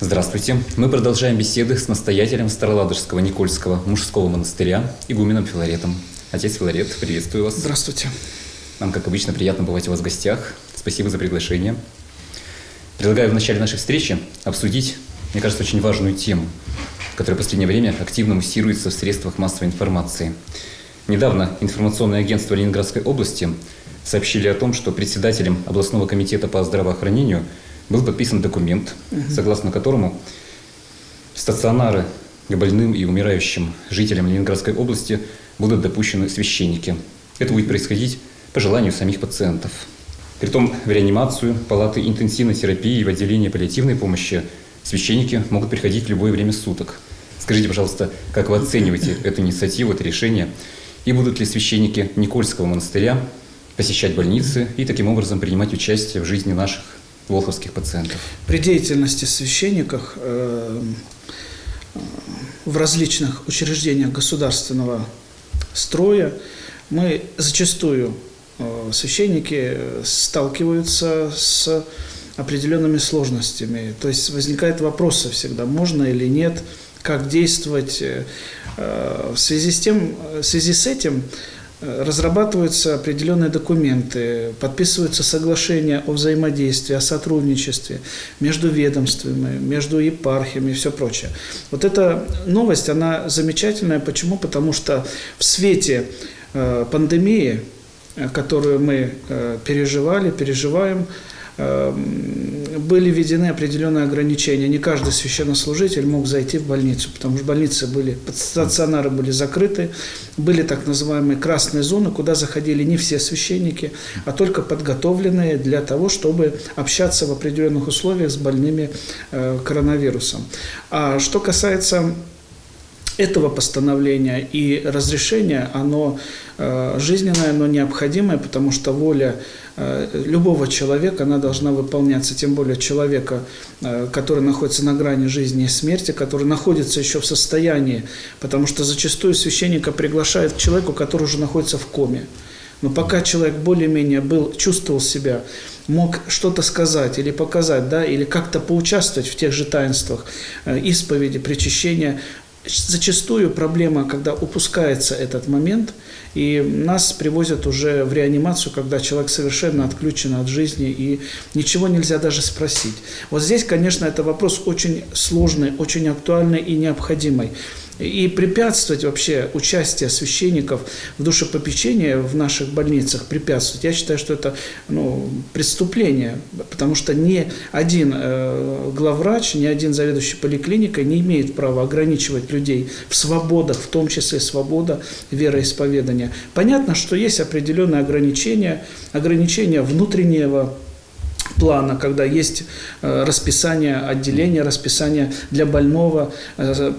Здравствуйте. Мы продолжаем беседы с настоятелем Староладожского Никольского мужского монастыря, игуменом Филаретом. Отец Филарет, приветствую вас. Здравствуйте. Нам, как обычно, приятно бывать у вас в гостях. Спасибо за приглашение. Предлагаю в начале нашей встречи обсудить, мне кажется, очень важную тему, которая в последнее время активно муссируется в средствах массовой информации. Недавно информационное агентство Ленинградской области сообщили о том, что председателем областного комитета по здравоохранению был подписан документ, согласно которому в стационары к больным и умирающим жителям Ленинградской области будут допущены священники. Это будет происходить по желанию самих пациентов. Притом в реанимацию, палаты интенсивной терапии и в отделение паллиативной помощи священники могут приходить в любое время суток. Скажите, пожалуйста, как вы оцениваете эту инициативу, это решение? И будут ли священники Никольского монастыря посещать больницы и таким образом принимать участие в жизни наших волховских пациентов? При деятельности священников в различных учреждениях государственного строя мы зачастую, священники, сталкиваются с определенными сложностями. То есть возникают вопросы всегда, можно или нет, как действовать. В связи с этим разрабатываются определенные документы, подписываются соглашения о взаимодействии, о сотрудничестве между ведомствами, между епархиями и все прочее. Вот эта новость, она замечательная. Почему? Потому что в свете пандемии, которую мы переживаем, были введены определенные ограничения. Не каждый священнослужитель мог зайти в больницу, потому что стационары были закрыты, были так называемые красные зоны, куда заходили не все священники, а только подготовленные для того, чтобы общаться в определенных условиях с больными коронавирусом. А что касается этого постановления и разрешения, оно жизненное, оно необходимое, потому что воля любого человека, она должна выполняться, тем более человека, который находится на грани жизни и смерти, который находится еще в состоянии, потому что зачастую священника приглашают к человеку, который уже находится в коме. Но пока человек более-менее чувствовал себя, мог что-то сказать или показать, да, или как-то поучаствовать в тех же таинствах исповеди, причащения, зачастую проблема, когда упускается этот момент, и нас привозят уже в реанимацию, когда человек совершенно отключен от жизни, и ничего нельзя даже спросить. Вот здесь, конечно, это вопрос очень сложный, очень актуальный и необходимый. И препятствовать вообще участию священников в душепопечении в наших больницах, препятствовать, я считаю, что это преступление, потому что ни один главврач, ни один заведующий поликлиникой не имеет права ограничивать людей в свободах, в том числе свобода вероисповедания. Понятно, что есть определенные ограничения внутреннего плана, когда есть расписание отделения, расписание для больного,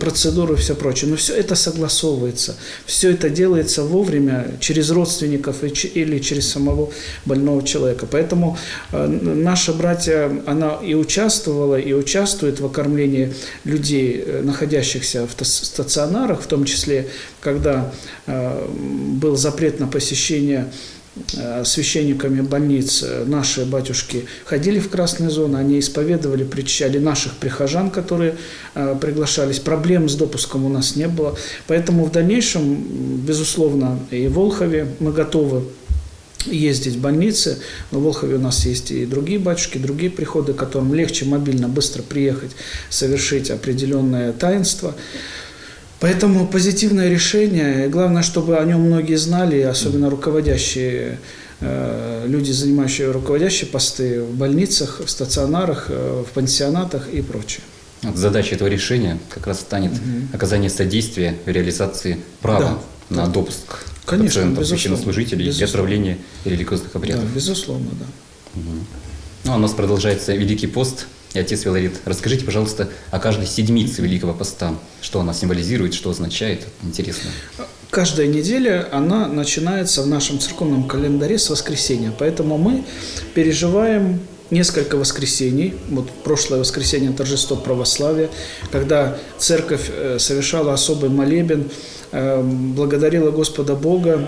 процедуры и все прочее. Но все это согласовывается, все это делается вовремя через родственников или через самого больного человека. Поэтому наша братья, она и участвовала, и участвует в окормлении людей, находящихся в стационарах, в том числе, когда был запрет на посещение священниками больниц, наши батюшки ходили в красные зоны, они исповедовали, причащали наших прихожан, которые приглашались. Проблем с допуском у нас не было. Поэтому в дальнейшем, безусловно, и в Волхове мы готовы ездить в больницы, но в Волхове у нас есть и другие батюшки, другие приходы, которым легче мобильно, быстро приехать, совершить определенное таинство. Поэтому позитивное решение, главное, чтобы о нем многие знали, особенно руководящие люди, занимающие руководящие посты в больницах, в стационарах, в пансионатах и прочее. Вот задача этого решения как раз станет оказание содействия в реализации права на допуск пациентов, священнослужителей для отправления религиозных обрядов. Да, безусловно, да. Ну, а у нас продолжается Великий пост. И отец Филарет, расскажите, пожалуйста, о каждой седмице Великого поста. Что она символизирует, что означает? Интересно. Каждая неделя, она начинается в нашем церковном календаре с воскресенья. Поэтому мы переживаем несколько воскресений. Вот прошлое воскресенье – торжество православия, когда церковь совершала особый молебен, благодарила Господа Бога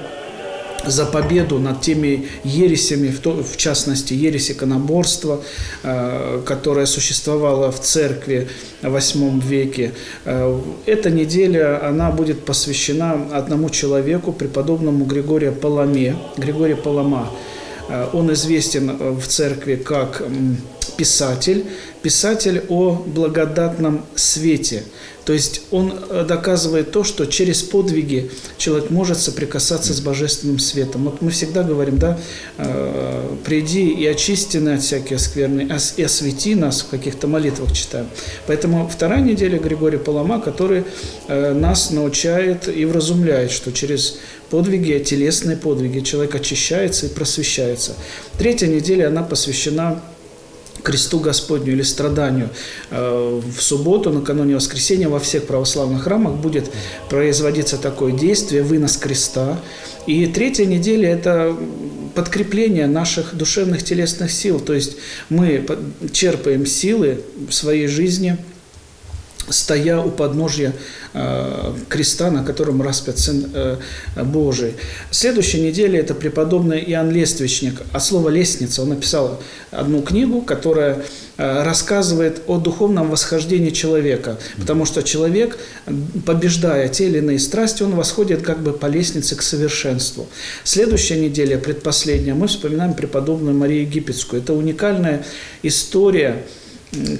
за победу над теми ересями, в частности, ересь иконоборства, которая существовала в церкви в VIII веке. Эта неделя, она будет посвящена одному человеку, преподобному Григорию Паламе. Григорий Палама, он известен в церкви как писатель о благодатном свете. То есть он доказывает то, что через подвиги человек может соприкасаться с божественным светом. Вот мы всегда говорим, да, приди и очисти нас от всяких скверны, и освети нас, в каких-то молитвах читаем. Поэтому вторая неделя Григория Палама, который нас научает и вразумляет, что через подвиги, телесные подвиги человек очищается и просвещается. Третья неделя, она посвящена кресту Господню или страданию. В субботу, накануне воскресения, во всех православных храмах будет производиться такое действие, вынос креста. И третья неделя – это подкрепление наших душевных телесных сил. То есть мы черпаем силы в своей жизни, стоя у подножья креста, на котором распят Сын Божий. Следующая неделя – это преподобный Иоанн Лествичник. От слова «лестница» он написал одну книгу, которая рассказывает о духовном восхождении человека. Потому что человек, побеждая те или иные страсти, он восходит как бы по лестнице к совершенству. Следующая неделя, предпоследняя, мы вспоминаем преподобную Марию Египетскую. Это уникальная история,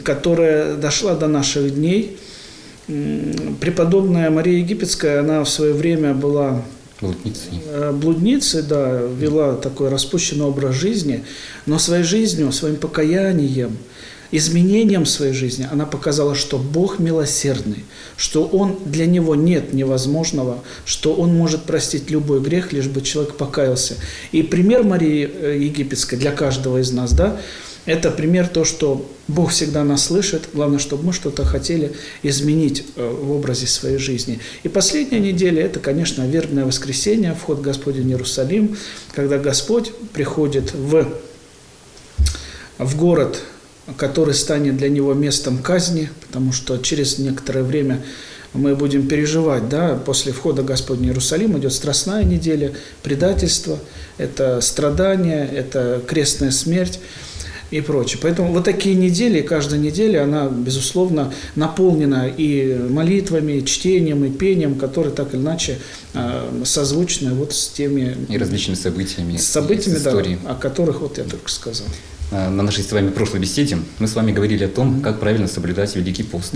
которая дошла до наших дней. Преподобная Мария Египетская, она в свое время была блудницей, да, вела такой распущенный образ жизни, но своей жизнью, своим покаянием, изменением своей жизни она показала, что Бог милосердный, что для Него нет невозможного, что Он может простить любой грех, лишь бы человек покаялся. И пример Марии Египетской для каждого из нас, да, это пример то, что Бог всегда нас слышит, главное, чтобы мы что-то хотели изменить в образе своей жизни. И последняя неделя – это, конечно, вербное воскресенье, вход Господень в Иерусалим, когда Господь приходит в город, который станет для Него местом казни, потому что через некоторое время мы будем переживать, да, после входа Господня в Иерусалим идет страстная неделя, предательство, это страдания, это крестная смерть и прочее. Поэтому вот такие недели, каждая неделя, она, безусловно, наполнена и молитвами, и чтением, и пением, которые так или иначе созвучны вот с теми... И различными событиями. С событиями, да, о которых вот я только сказал. На нашей с вами прошлой беседе мы с вами говорили о том, как правильно соблюдать Великий пост.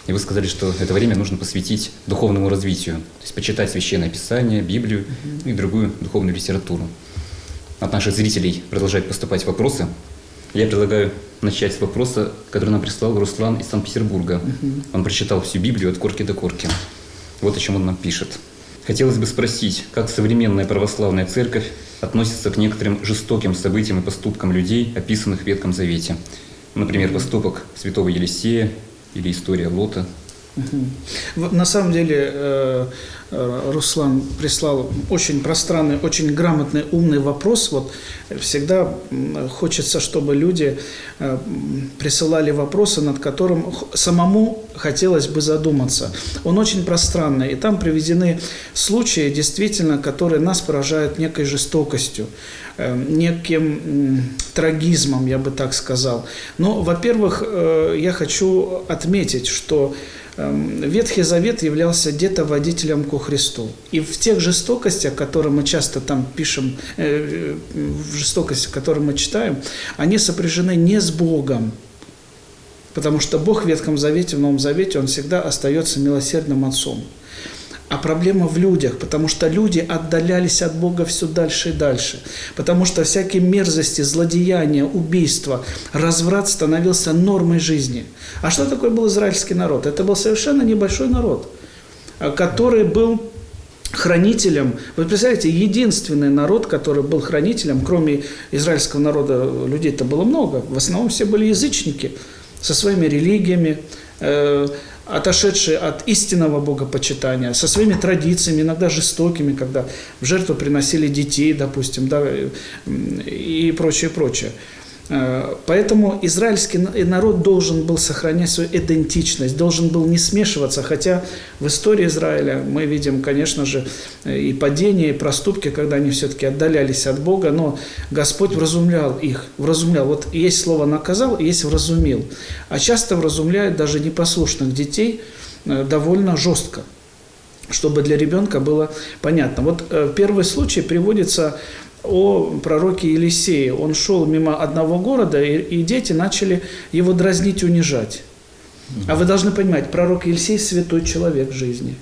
И вы сказали, что это время нужно посвятить духовному развитию, то есть почитать Священное Писание, Библию и другую духовную литературу. От наших зрителей продолжают поступать вопросы. Я предлагаю начать с вопроса, который нам прислал Руслан из Санкт-Петербурга. Он прочитал всю Библию от корки до корки. Вот о чем он нам пишет. Хотелось бы спросить, как современная православная церковь относится к некоторым жестоким событиям и поступкам людей, описанных в Ветхом Завете. Например, поступок святого Елисея или история Лота. На самом деле Руслан прислал очень пространный, очень грамотный, умный вопрос. Вот всегда хочется, чтобы люди присылали вопросы, над которым самому хотелось бы задуматься. Он очень пространный, и там приведены случаи, действительно, которые нас поражают некой жестокостью, неким трагизмом, я бы так сказал. Но, во-первых, я хочу отметить, что Ветхий Завет являлся где-то водителем ко Христу. И в тех жестокостях, которые мы часто там пишем, в жестокостях, которые мы читаем, они сопряжены не с Богом. Потому что Бог в Ветхом Завете, в Новом Завете, Он всегда остается милосердным Отцом. А проблема в людях, потому что люди отдалялись от Бога все дальше и дальше. Потому что всякие мерзости, злодеяния, убийства, разврат становился нормой жизни. А что такое был израильский народ? Это был совершенно небольшой народ, который был хранителем. Вы представляете, единственный народ, который был хранителем, кроме израильского народа, людей-то было много. В основном все были язычники со своими религиями, отошедшие от истинного богопочитания, со своими традициями, иногда жестокими, когда в жертву приносили детей, допустим, да, и прочее, прочее. Поэтому израильский народ должен был сохранять свою идентичность, должен был не смешиваться, хотя в истории Израиля мы видим, конечно же, и падения, и проступки, когда они все-таки отдалялись от Бога, но Господь вразумлял их, вразумлял. Вот есть слово «наказал», есть «вразумил», а часто вразумляют даже непослушных детей довольно жестко, чтобы для ребенка было понятно. Вот первый случай приводится о пророке Елисее. Он шел мимо одного города, и дети начали его дразнить, унижать. А вы должны понимать, пророк Елисей – святой человек в жизни.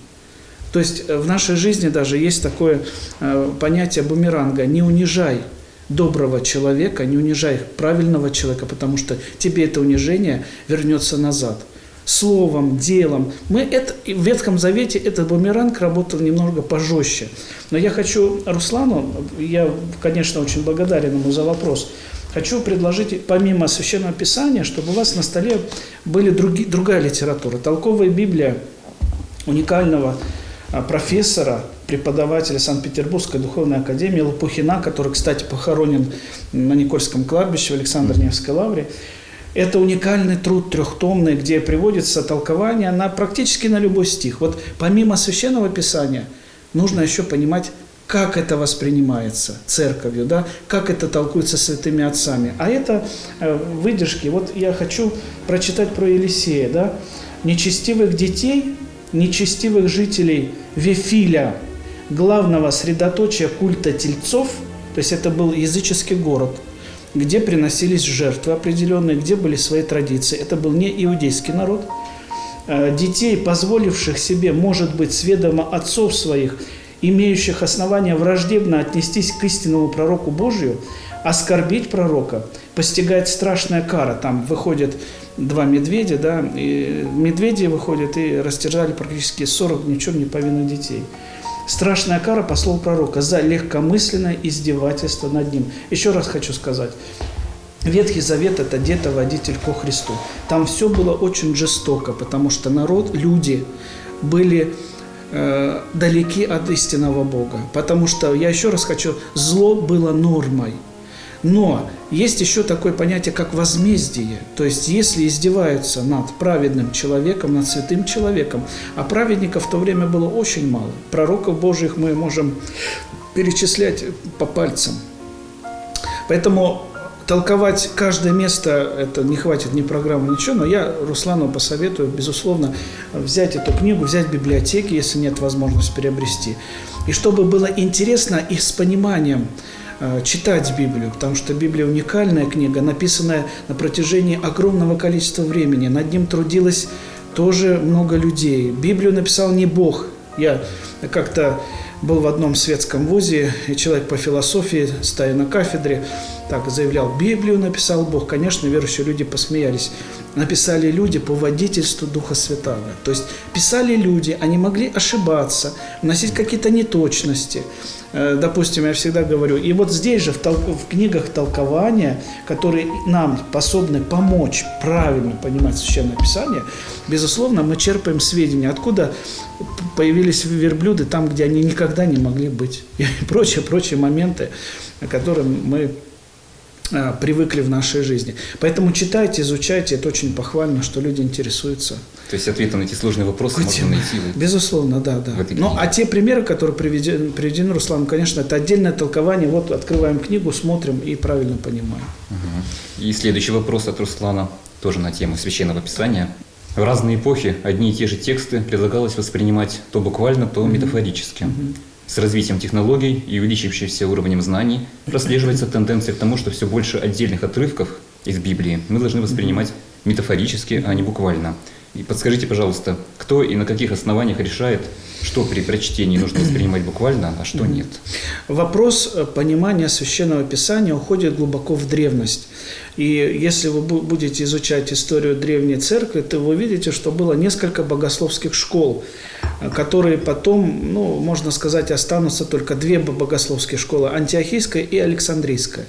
То есть в нашей жизни даже есть такое понятие бумеранга. Не унижай доброго человека, не унижай правильного человека, потому что тебе это унижение вернется назад. Словом, делом. В Ветхом Завете этот бумеранг работал немного пожестче. Но я хочу Руслану, я, конечно, очень благодарен ему за вопрос, хочу предложить, помимо Священного Писания, чтобы у вас на столе были другая литература. Толковая Библия уникального профессора, преподавателя Санкт-Петербургской духовной академии Лопухина, который, кстати, похоронен на Никольском кладбище в Александро-Невской лавре. Это уникальный труд трехтомный, где приводится толкование практически на любой стих. Вот помимо Священного Писания нужно еще понимать, как это воспринимается церковью, да, как это толкуется святыми отцами. А это выдержки. Вот я хочу прочитать про Елисея. Да? Нечестивых детей, нечестивых жителей Вифиля, главного средоточия культа тельцов, то есть это был языческий город, где приносились жертвы определенные, где были свои традиции. Это был не иудейский народ. Детей, позволивших себе, может быть, с ведома отцов своих, имеющих основания враждебно отнестись к истинному пророку Божию, оскорбить пророка, постигает страшная кара. Там выходят два медведя, да, и медведи выходят и растерзали практически 40 ни в чем не повинных детей. Страшная кара по слову пророка за легкомысленное издевательство над ним. Еще раз хочу сказать, Ветхий Завет – это детоводитель ко Христу. Там все было очень жестоко, потому что народ, люди были далеки от истинного Бога. Потому что, я еще раз хочу, зло было нормой. Но есть еще такое понятие, как возмездие. То есть, если издеваются над праведным человеком, над святым человеком, а праведников в то время было очень мало. Пророков Божьих мы можем перечислять по пальцам. Поэтому толковать каждое место, это не хватит ни программы, ничего, но я Руслану посоветую, безусловно, взять эту книгу, взять в библиотеке, если нет возможности приобрести. И чтобы было интересно и с пониманием читать Библию, потому что Библия уникальная книга, написанная на протяжении огромного количества времени. Над ним трудилось тоже много людей. Библию написал не Бог. Я как-то был в одном светском вузе, и человек по философии, стоя на кафедре, так заявлял: Библию написал Бог. Конечно, верующие люди посмеялись. Написали люди по водительству Духа Святаго. То есть писали люди, они могли ошибаться, вносить какие-то неточности. Допустим, я всегда говорю, и вот здесь же в книгах толкования, которые нам способны помочь правильно понимать Священное Писание, безусловно, мы черпаем сведения, откуда появились верблюды там, где они никогда не могли быть, и прочие моменты, к которым мы привыкли в нашей жизни. Поэтому читайте, изучайте, это очень похвально, что люди интересуются. То есть ответы на эти сложные вопросы можно найти. Безусловно, да. Ну, а те примеры, которые приведены Русланом, конечно, это отдельное толкование. Вот открываем книгу, смотрим и правильно понимаем. И следующий вопрос от Руслана, тоже на тему Священного Писания. В разные эпохи одни и те же тексты предлагалось воспринимать то буквально, то метафорически. С развитием технологий и увеличившимся уровнем знаний прослеживается тенденция к тому, что все больше отдельных отрывков из Библии мы должны воспринимать метафорически, а не буквально. И подскажите, пожалуйста, кто и на каких основаниях решает, что при прочтении нужно воспринимать буквально, а что нет? Вопрос понимания Священного Писания уходит глубоко в древность. И если вы будете изучать историю Древней Церкви, то вы увидите, что было несколько богословских школ, которые потом, можно сказать, останутся только две богословские школы – Антиохийская и Александрийская.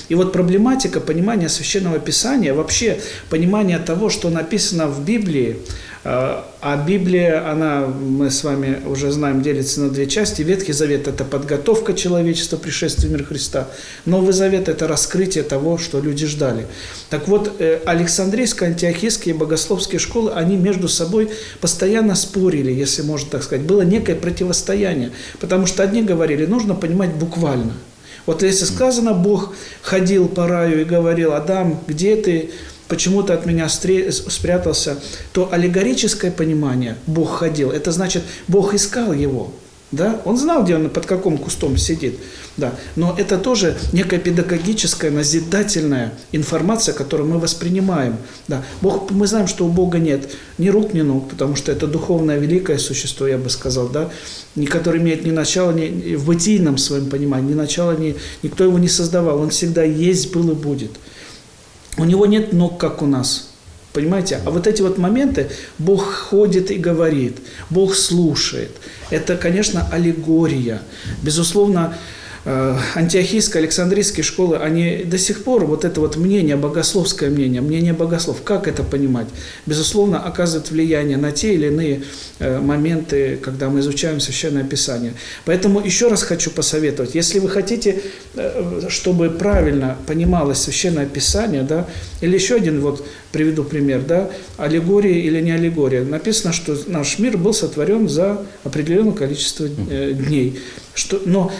И вот проблематика понимания Священного Писания, вообще понимание того, что написано в Библии, Библии. А Библия, она, мы с вами уже знаем, делится на две части. Ветхий Завет – это подготовка человечества к пришествию в мир Христа. Новый Завет – это раскрытие того, что люди ждали. Так вот, Александрийские, антиохийские богословские школы, они между собой постоянно спорили, если можно так сказать. Было некое противостояние, потому что одни говорили, нужно понимать буквально. Вот если сказано, Бог ходил по раю и говорил: «Адам, где ты? Почему ты от меня спрятался?» то аллегорическое понимание «Бог ходил» – это значит, Бог искал его. Да? Он знал, где он, под каким кустом сидит. Да. Но это тоже некая педагогическая, назидательная информация, которую мы воспринимаем. Да. Мы знаем, что у Бога нет ни рук, ни ног, потому что это духовное великое существо, я бы сказал, да, которое имеет ни начало, ни в бытийном своем понимании, ни начала, никто его не создавал. Он всегда есть, был и будет. У него нет ног, как у нас. Понимаете? А вот эти вот моменты, Бог ходит и говорит, Бог слушает. Это, конечно, аллегория. Безусловно, антиохийские, александрийские школы, они до сих пор, вот это вот мнение, богословское мнение богослов, как это понимать, безусловно, оказывает влияние на те или иные моменты, когда мы изучаем Священное Писание. Поэтому еще раз хочу посоветовать, если вы хотите, чтобы правильно понималось Священное Писание, да, или еще один, вот приведу пример, да, аллегория или не аллегория. Написано, что наш мир был сотворен за определенное количество дней. Но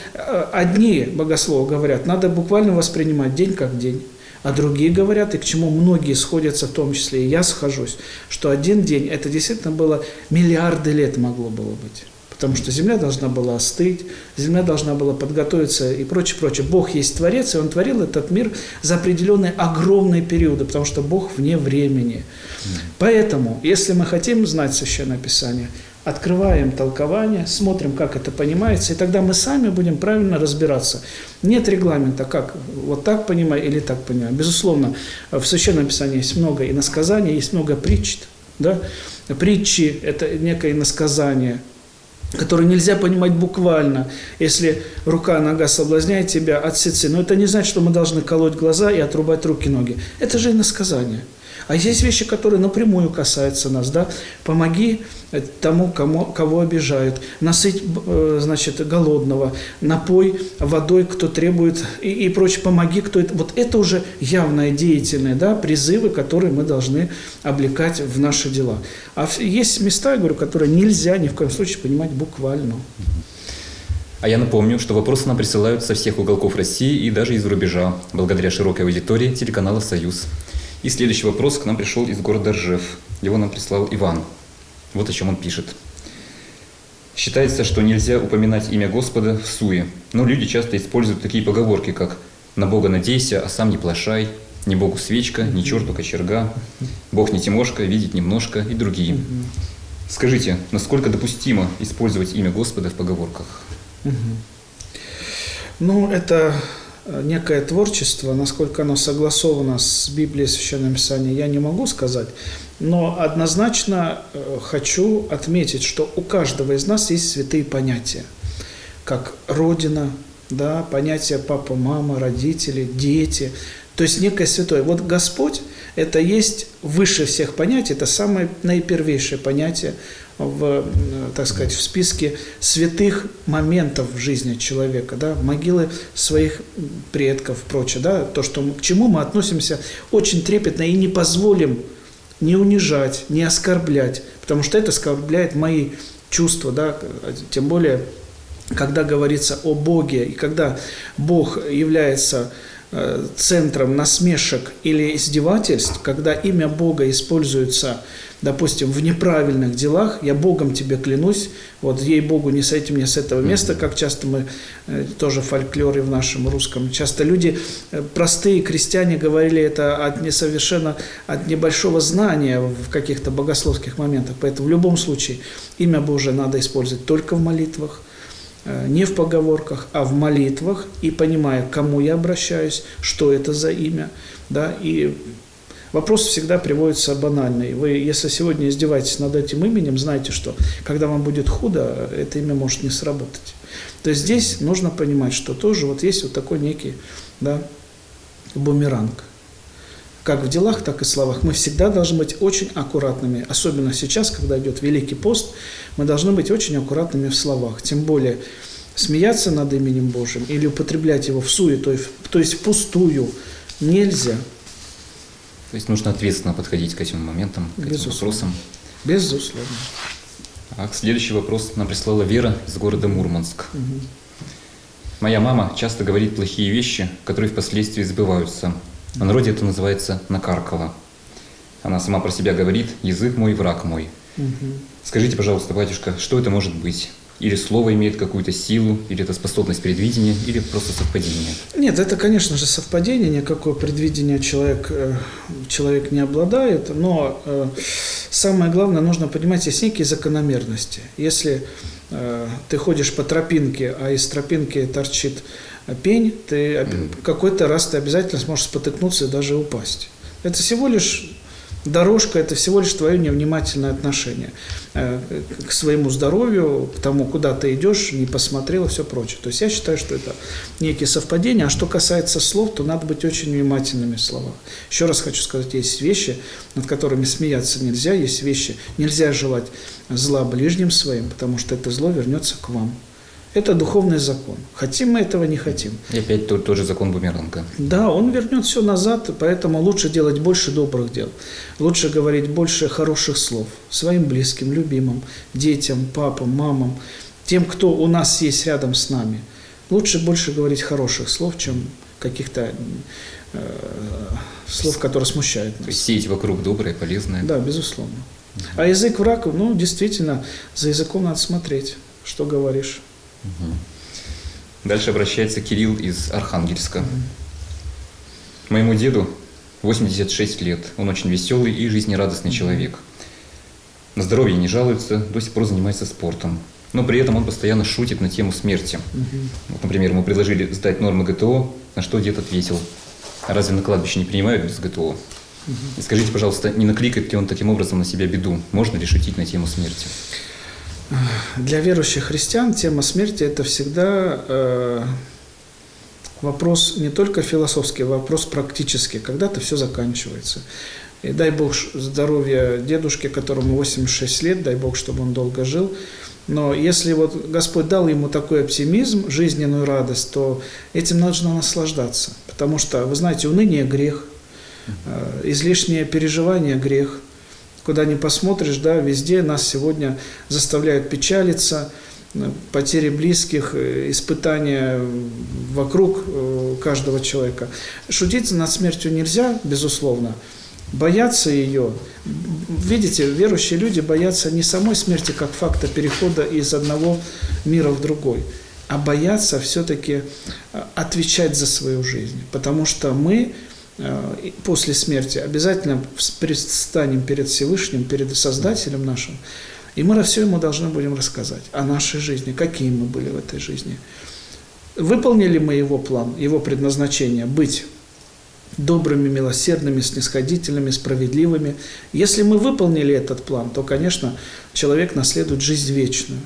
одни богословы говорят, надо буквально воспринимать день как день, а другие говорят, и к чему многие сходятся, в том числе и я схожусь, что один день, это действительно было миллиарды лет могло было быть. Потому что земля должна была остыть, земля должна была подготовиться и прочее, прочее. Бог есть Творец, и Он творил этот мир за определенные огромные периоды, потому что Бог вне времени. Поэтому, если мы хотим знать Священное Писание, открываем толкование, смотрим, как это понимается, и тогда мы сами будем правильно разбираться. Нет регламента, как вот так понимать или так понимать. Безусловно, в Священном Писании есть много иносказаний, есть много притч. Да? Притчи – это некое иносказание, которое нельзя понимать буквально. Если рука, нога соблазняет тебя, отсецы. Но это не значит, что мы должны колоть глаза и отрубать руки, ноги. Это же иносказание. А есть вещи, которые напрямую касаются нас, да? Помоги тому, кого обижают, насыть, значит, голодного, напой водой, кто требует, и прочее, помоги, кто это. Вот это уже явное, деятельное, да, призывы, которые мы должны облекать в наши дела. А есть места, я говорю, которые нельзя ни в коем случае понимать буквально. А я напомню, что вопросы нам присылают со всех уголков России и даже из рубежа, благодаря широкой аудитории телеканала «Союз». И следующий вопрос к нам пришел из города Ржев. Его нам прислал Иван. Вот о чем он пишет. Считается, что нельзя упоминать имя Господа в суе, но люди часто используют такие поговорки, как «на Бога надейся, а сам не плашай», «не Богу свечка, не черту кочерга», «Бог не Тимошка, видеть немножко» и другие. Скажите, насколько допустимо использовать имя Господа в поговорках? Ну, это некое творчество, насколько оно согласовано с Библией, Священным Писанием, я не могу сказать, но однозначно хочу отметить, что у каждого из нас есть святые понятия, как Родина, да, понятия папа, мама, родители, дети, то есть некое святое. Вот Господь – это есть выше всех понятий, это самое наипервейшее понятие так сказать, в списке святых моментов в жизни человека, да, могилы своих предков, прочее, да, то, к чему мы относимся очень трепетно и не позволим не унижать, не оскорблять, потому что это оскорбляет мои чувства, да, тем более, когда говорится о Боге, и когда Бог является центром насмешек или издевательств, когда имя Бога используется, допустим, в неправильных делах, я Богом тебе клянусь, вот ей-богу, не сойти мне с этого места, как часто мы, тоже в фольклоре в нашем русском, часто люди, простые крестьяне, говорили это совершенно от небольшого знания в каких-то богословских моментах, поэтому в любом случае имя Божие надо использовать только в молитвах, не в поговорках, а в молитвах, и понимая, к кому я обращаюсь, что это за имя, да, и вопрос всегда приводится банальный. Вы, если сегодня издеваетесь над этим именем, знайте, что когда вам будет худо, это имя может не сработать. То есть здесь нужно понимать, что тоже вот есть вот такой некий, да, бумеранг. как в делах, так и в словах. Мы всегда должны быть очень аккуратными. Особенно сейчас, когда идет Великий пост, мы должны быть очень аккуратными в словах. Тем более смеяться над именем Божьим или употреблять его всуе, то есть впустую, нельзя. То есть нужно ответственно подходить к этим моментам, к этим вопросам. Безусловно. Следующий вопрос нам прислала Вера из города Мурманск. Моя мама часто говорит плохие вещи, которые впоследствии сбываются. В народе это называется «накаркала». Она сама про себя говорит: «Язык мой, враг мой». Скажите, пожалуйста, батюшка, что это может быть? Или слово имеет какую-то силу, или это способность предвидения, или просто совпадение? Нет, это, конечно же, совпадение, никакого предвидения человек не обладает, но самое главное, нужно понимать, есть некие закономерности. Если ты ходишь по тропинке, а из тропинки торчит пень, какой-то раз ты обязательно сможешь спотыкнуться и даже упасть. Это всего лишь дорожка, это всего лишь твое невнимательное отношение к своему здоровью, к тому, куда ты идешь, не посмотрел и все прочее. То есть я считаю, что это некие совпадения. А что касается слов, то надо быть очень внимательными в словах. Еще раз хочу сказать, есть вещи, над которыми смеяться нельзя, есть вещи, нельзя желать зла ближним своим, потому что это зло вернется к вам. Это духовный закон. Хотим мы этого, не хотим. И опять тот же закон бумеранга. Да, он вернет все назад, поэтому лучше делать больше добрых дел. Лучше говорить больше хороших слов своим близким, любимым, детям, папам, мамам, тем, кто у нас есть рядом с нами. Лучше больше говорить хороших слов, чем каких-то слов, которые смущают нас. То есть сеять вокруг доброе, полезное. Да, безусловно. А язык враг, действительно, за языком надо смотреть, что говоришь. Дальше обращается Кирилл из Архангельска. Моему деду 86 лет. Он очень веселый и жизнерадостный человек. На здоровье не жалуется, до сих пор занимается спортом. Но при этом он постоянно шутит на тему смерти. Вот, например, ему предложили сдать нормы ГТО, на что дед ответил: «А разве на кладбище не принимают без ГТО?» И скажите, пожалуйста, не накликает ли он таким образом на себя беду? Можно ли шутить на тему смерти? Для верующих христиан тема смерти – это всегда вопрос не только философский, вопрос практический. Когда-то все заканчивается. И дай Бог здоровья дедушке, которому 86 лет, дай Бог, чтобы он долго жил. Но если вот Господь дал ему такой оптимизм, жизненную радость, то этим нужно наслаждаться. Потому что, вы знаете, уныние – грех, излишнее переживание – грех. Куда ни посмотришь, везде нас сегодня заставляют печалиться, потери близких, испытания вокруг каждого человека. Шутить над смертью нельзя, безусловно. Бояться ее, видите, верующие люди боятся не самой смерти, как факта перехода из одного мира в другой, а боятся все-таки отвечать за свою жизнь. Потому что мы после смерти обязательно предстанем перед Всевышним, перед Создателем нашим, и мы все ему должны будем рассказать о нашей жизни, какие мы были в этой жизни. Выполнили мы его план, его предназначение быть добрыми, милосердными, снисходительными, справедливыми. Если мы выполнили этот план, то, конечно, человек наследует жизнь вечную.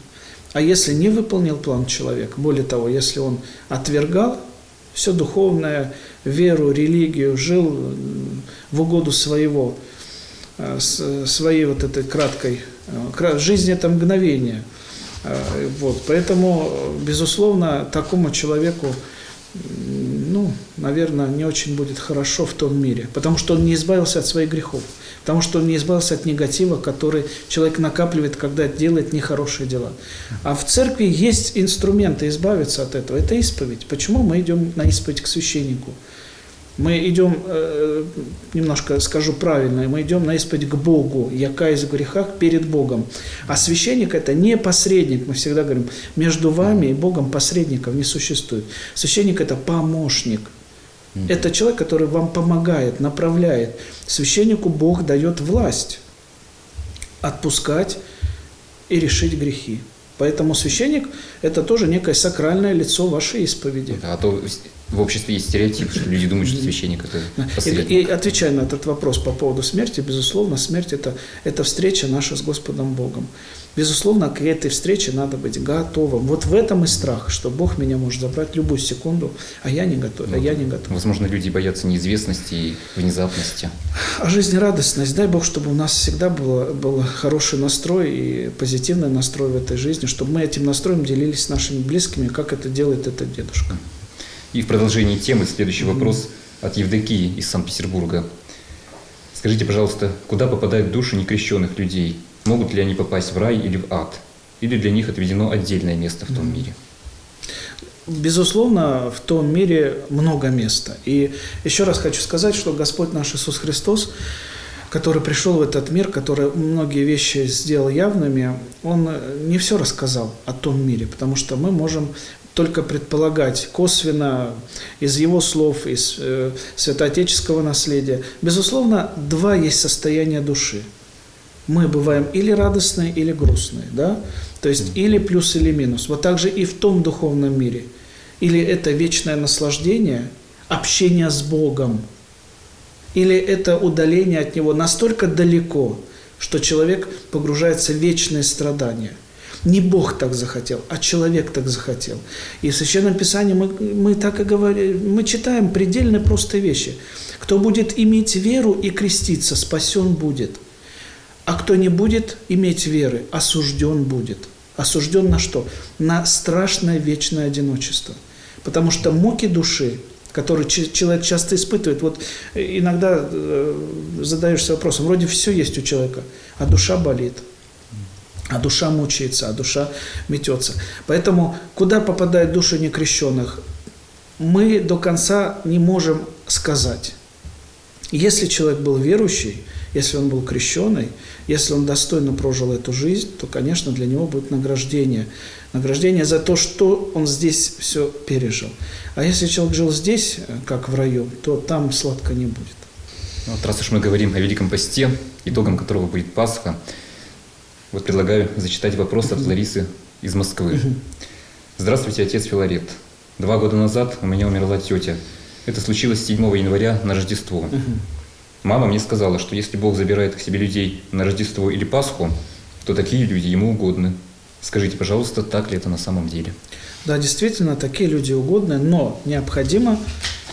А если не выполнил план человек, более того, если он отвергал все духовное, веру, религию, жил в угоду своей вот этой краткой жизни, это мгновение. Поэтому, безусловно, такому человеку, наверное, не очень будет хорошо в том мире, потому что он не избавился от своих грехов, потому что он не избавился от негатива, который человек накапливает, когда делает нехорошие дела. А в церкви есть инструменты избавиться от этого. Это исповедь. Почему мы идем на исповедь к священнику? Мы идем, немножко скажу правильно, мы идем на исповедь к Богу, я каюсь в грехах перед Богом. А священник – это не посредник, мы всегда говорим, между вами и Богом посредников не существует. Священник – это помощник. Это человек, который вам помогает, направляет. Священнику Бог дает власть отпускать и решить грехи. Поэтому священник – это тоже некое сакральное лицо вашей исповеди. А то в обществе есть стереотип, что люди думают, что священник – это посредник. И отвечая на этот вопрос по поводу смерти, безусловно, смерть – это встреча наша с Господом Богом. Безусловно, к этой встрече надо быть готовым. Вот в этом и страх, что Бог меня может забрать любую секунду, а я не готов. Возможно, люди боятся неизвестности и внезапности. А жизнерадостность. Дай Бог, чтобы у нас всегда был хороший настрой и позитивный настрой в этой жизни, чтобы мы этим настроем делились с нашими близкими, как это делает этот дедушка. И в продолжении темы следующий вопрос от Евдокии из Санкт-Петербурга. Скажите, пожалуйста, куда попадают души некрещенных людей? Могут ли они попасть в рай или в ад? Или для них отведено отдельное место в том мире? Безусловно, в том мире много места. И еще раз хочу сказать, что Господь наш Иисус Христос, который пришел в этот мир, который многие вещи сделал явными, Он не все рассказал о том мире, потому что мы можем только предполагать косвенно из Его слов, из святоотеческого наследия. Безусловно, два есть состояния души. Мы бываем или радостные, или грустные, да? То есть или плюс, или минус. Вот так же и в том духовном мире. Или это вечное наслаждение, общение с Богом, или это удаление от Него настолько далеко, что человек погружается в вечные страдания. Не Бог так захотел, а человек так захотел. И в Священном Писании мы так и говорим, мы читаем предельно простые вещи. Кто будет иметь веру и креститься, спасен будет. А кто не будет иметь веры, осужден будет. Осужден на что? На страшное вечное одиночество. Потому что муки души, которые человек часто испытывает, вот иногда задаешься вопросом, вроде все есть у человека, а душа болит, а душа мучается, а душа метется. Поэтому куда попадают души некрещенных, мы до конца не можем сказать. Если человек был верующий, если он был крещеный, если он достойно прожил эту жизнь, то, конечно, для него будет награждение. Награждение за то, что он здесь все пережил. А если человек жил здесь, как в раю, то там сладко не будет. Вот раз уж мы говорим о Великом Посте, итогом которого будет Пасха, вот предлагаю зачитать вопрос от Ларисы из Москвы. Здравствуйте, отец Филарет. 2 года назад у меня умерла тетя. Это случилось 7 января на Рождество. Мама мне сказала, что если Бог забирает к себе людей на Рождество или Пасху, то такие люди Ему угодны. Скажите, пожалуйста, так ли это на самом деле? Да, действительно, такие люди угодны, но необходимо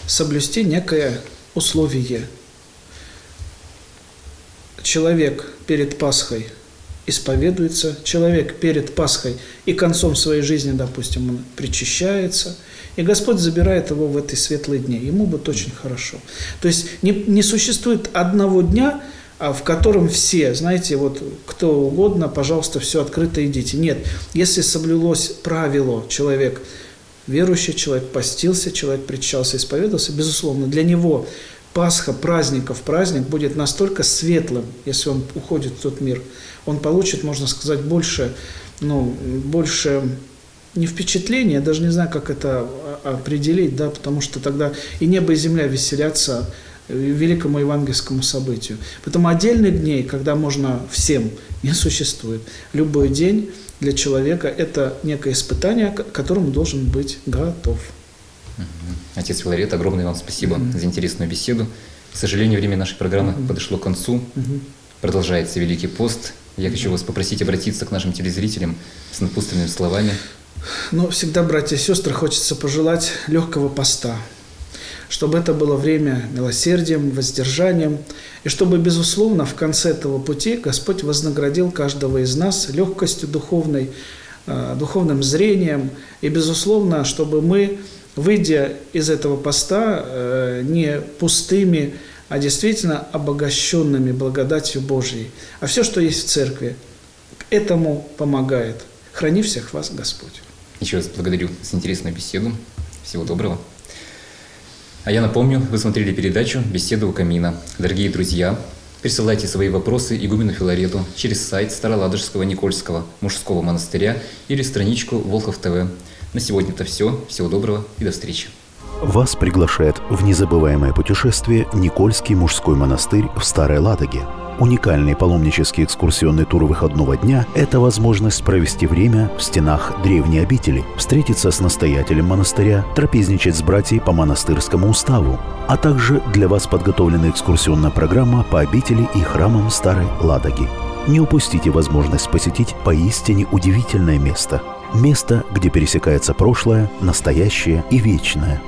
соблюсти некое условие. Человек перед Пасхой исповедуется, человек перед Пасхой и концом своей жизни, допустим, он причащается, и Господь забирает его в эти светлые дни. Ему будет очень хорошо. То есть не существует одного дня, в котором все, знаете, вот кто угодно, пожалуйста, все открыто идите. Нет, если соблюлось правило, человек верующий, человек постился, человек причащался, исповедовался, безусловно, для него Пасха, праздник будет настолько светлым, если он уходит в тот мир. Он получит, можно сказать, больше не впечатления, я даже не знаю, как это определить, да, потому что тогда и небо, и земля веселятся великому евангельскому событию. Поэтому отдельных дней, когда можно всем, не существует. Любой день для человека – это некое испытание, к которому должен быть готов. Отец Филарет, огромное вам спасибо за интересную беседу. К сожалению, время нашей программы подошло к концу. Продолжается Великий пост. Я хочу вас попросить обратиться к нашим телезрителям с напутственными словами. Но всегда, братья и сестры, хочется пожелать легкого поста, чтобы это было время милосердием, воздержанием, и чтобы, безусловно, в конце этого пути Господь вознаградил каждого из нас легкостью духовной, духовным зрением, и, безусловно, чтобы мы, выйдя из этого поста, не пустыми, а действительно обогащенными благодатью Божьей. А все, что есть в церкви, этому помогает. Храни всех вас Господь. Еще раз благодарю за интересную беседу. Всего доброго. А я напомню, вы смотрели передачу «Беседа у камина». Дорогие друзья, присылайте свои вопросы игумену Филарету через сайт Староладожского Никольского мужского монастыря или страничку Волхов ТВ. На сегодня это все. Всего доброго и до встречи. Вас приглашает в незабываемое путешествие Никольский мужской монастырь в Старой Ладоге. Уникальный паломнический экскурсионный тур выходного дня – это возможность провести время в стенах древней обители, встретиться с настоятелем монастыря, трапезничать с братьями по монастырскому уставу, а также для вас подготовлена экскурсионная программа по обители и храмам Старой Ладоги. Не упустите возможность посетить поистине удивительное место. Место, где пересекается прошлое, настоящее и вечное.